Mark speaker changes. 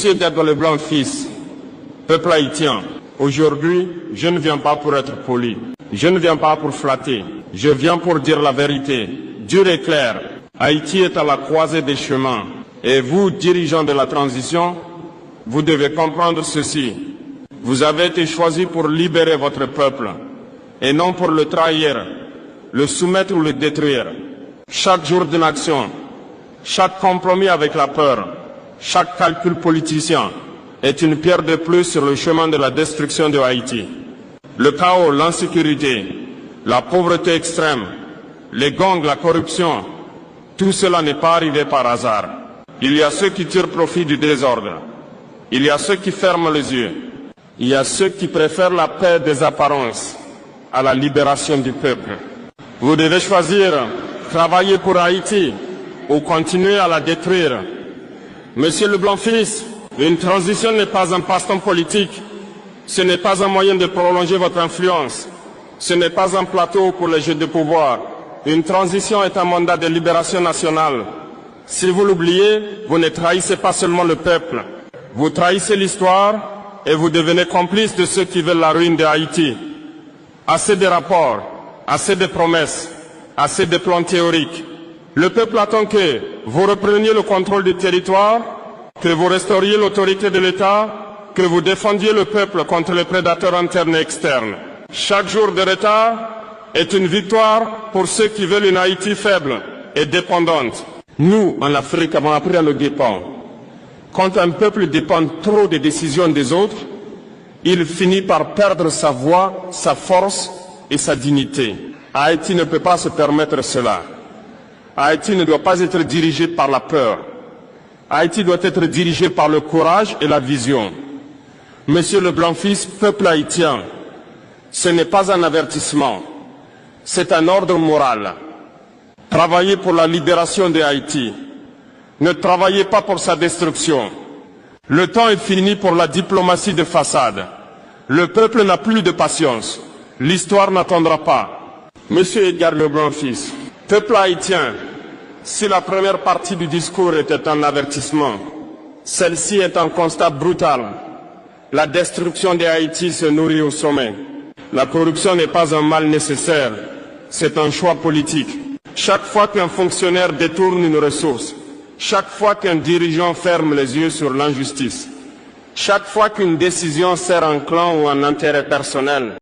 Speaker 1: Monsieur Edgar Leblanc fils, peuple haïtien, aujourd'hui, je ne viens pas pour être poli. Je ne viens pas pour flatter. Je viens pour dire la vérité, dure et claire. Haïti est à la croisée des chemins. Et vous, dirigeants de la transition, vous devez comprendre ceci. Vous avez été choisis pour libérer votre peuple, et non pour le trahir, le soumettre ou le détruire. Chaque jour d'une action, chaque compromis avec la peur, chaque calcul politicien est une pierre de plus sur le chemin de la destruction de Haïti. Le chaos, l'insécurité, la pauvreté extrême, les gangs, la corruption, tout cela n'est pas arrivé par hasard. Il y a ceux qui tirent profit du désordre. Il y a ceux qui ferment les yeux. Il y a ceux qui préfèrent la paix des apparences à la libération du peuple. Vous devez choisir, travailler pour Haïti ou continuer à la détruire. Monsieur Leblanc fils, une transition n'est pas un passe-temps politique. Ce n'est pas un moyen de prolonger votre influence. Ce n'est pas un plateau pour les jeux de pouvoir. Une transition est un mandat de libération nationale. Si vous l'oubliez, vous ne trahissez pas seulement le peuple. Vous trahissez l'histoire et vous devenez complice de ceux qui veulent la ruine de Haïti. Assez de rapports, assez de promesses, assez de plans théoriques. Le peuple attend que vous repreniez le contrôle du territoire, que vous restauriez l'autorité de l'État, que vous défendiez le peuple contre les prédateurs internes et externes. Chaque jour de retard est une victoire pour ceux qui veulent une Haïti faible et dépendante. Nous, en Afrique, avons appris à nos dépens. Quand un peuple dépend trop des décisions des autres, il finit par perdre sa voix, sa force et sa dignité. Haïti ne peut pas se permettre cela. Haïti ne doit pas être dirigé par la peur. Haïti doit être dirigé par le courage et la vision. Monsieur Leblanc fils, peuple haïtien, ce n'est pas un avertissement, c'est un ordre moral. Travaillez pour la libération de Haïti. Ne travaillez pas pour sa destruction. Le temps est fini pour la diplomatie de façade. Le peuple n'a plus de patience. L'histoire n'attendra pas. Monsieur Edgar Leblanc fils, peuple haïtien, si la première partie du discours était un avertissement, celle-ci est un constat brutal. La destruction de Haïti se nourrit au sommet. La corruption n'est pas un mal nécessaire, c'est un choix politique. Chaque fois qu'un fonctionnaire détourne une ressource, chaque fois qu'un dirigeant ferme les yeux sur l'injustice, chaque fois qu'une décision sert un clan ou un intérêt personnel,